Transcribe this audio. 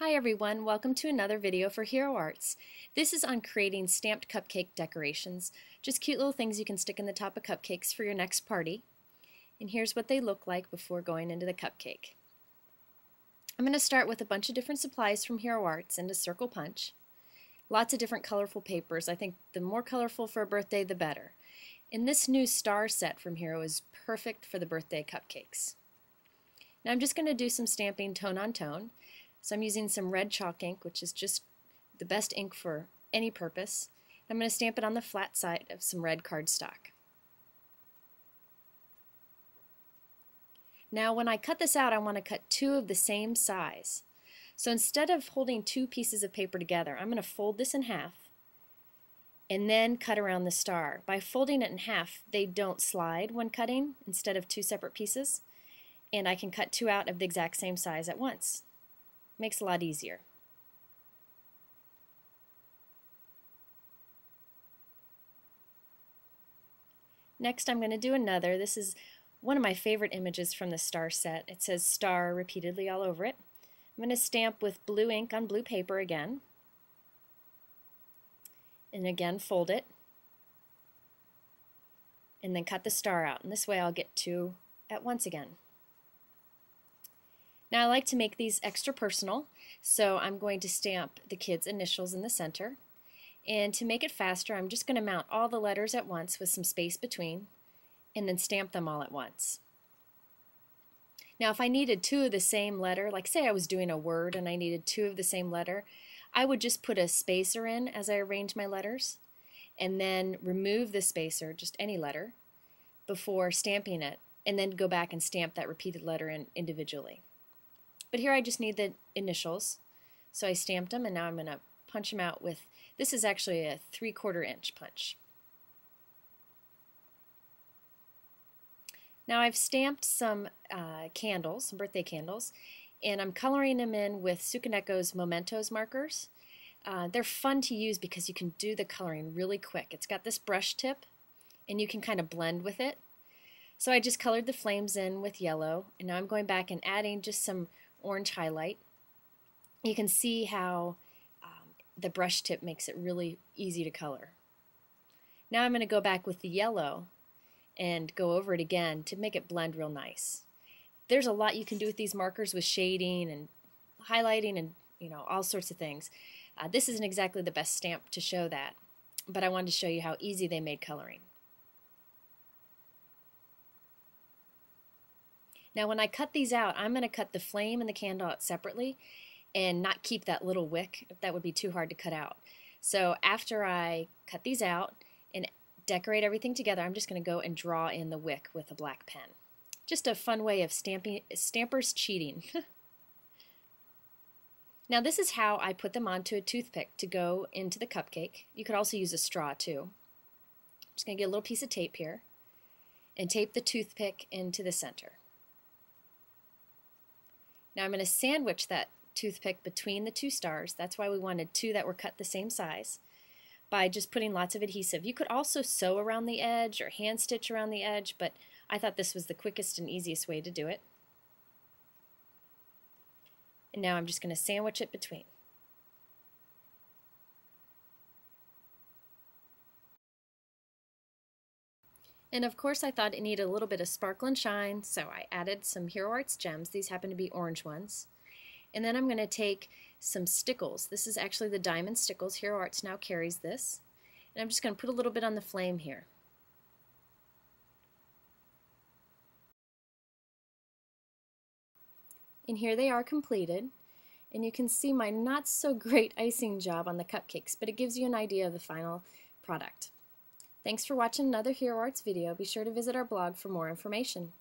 Hi everyone, welcome to another video for Hero Arts. This is on creating stamped cupcake decorations, just cute little things you can stick in the top of cupcakes for your next party. And here's what they look like before going into the cupcake. I'm going to start with a bunch of different supplies from Hero Arts and a circle punch. Lots of different colorful papers. I think the more colorful for a birthday, the better. And this new star set from Hero is perfect for the birthday cupcakes. Now I'm just going to do some stamping tone on tone. So I'm using some red chalk ink, which is just the best ink for any purpose. I'm going to stamp it on the flat side of some red cardstock. Now when I cut this out, I want to cut two of the same size. So instead of holding two pieces of paper together, I'm going to fold this in half and then cut around the star. By folding it in half, they don't slide when cutting instead of two separate pieces, and I can cut two out of the exact same size at once. Makes it a lot easier. Next I'm going to do another. This is one of my favorite images from the star set. It says star repeatedly all over it. I'm going to stamp with blue ink on blue paper again. And again fold it. And then cut the star out. And this way I'll get two at once again. Now I like to make these extra personal, so I'm going to stamp the kids' initials in the center. And to make it faster, I'm just going to mount all the letters at once with some space between, and then stamp them all at once. Now if I needed two of the same letter, like say I was doing a word and I needed two of the same letter, I would just put a spacer in as I arrange my letters, and then remove the spacer, just any letter, before stamping it, and then go back and stamp that repeated letter in individually. But here I just need the initials, so I stamped them, and now I'm going to punch them out with, this is actually a 3/4 inch punch. Now I've stamped some candles, some birthday candles, and I'm coloring them in with Sukaneko's Mementos markers. They're fun to use because you can do the coloring really quick. It's got this brush tip, and you can kind of blend with it. So I just colored the flames in with yellow, and now I'm going back and adding just some orange highlight. You can see how the brush tip makes it really easy to color. Now I'm going to go back with the yellow and go over it again to make it blend real nice. There's a lot you can do with these markers with shading and highlighting and all sorts of things. This isn't exactly the best stamp to show that, but I wanted to show you how easy they made coloring. Now when I cut these out, I'm going to cut the flame and the candle out separately and not keep that little wick. That would be too hard to cut out. So after I cut these out and decorate everything together, I'm just going to go and draw in the wick with a black pen. Just a fun way of stampers cheating. Now this is how I put them onto a toothpick to go into the cupcake. You could also use a straw too. I'm just going to get a little piece of tape here and tape the toothpick into the center. Now I'm going to sandwich that toothpick between the two stars. That's why we wanted two that were cut the same size, by just putting lots of adhesive. You could also sew around the edge or hand stitch around the edge, but I thought this was the quickest and easiest way to do it. And now I'm just going to sandwich it between. And of course I thought it needed a little bit of sparkle and shine, so I added some Hero Arts gems. These happen to be orange ones. And then I'm going to take some stickles. This is actually the diamond stickles. Hero Arts now carries this. And I'm just going to put a little bit on the flame here. And here they are completed. And you can see my not so great icing job on the cupcakes, but it gives you an idea of the final product. Thanks for watching another Hero Arts video. Be sure to visit our blog for more information.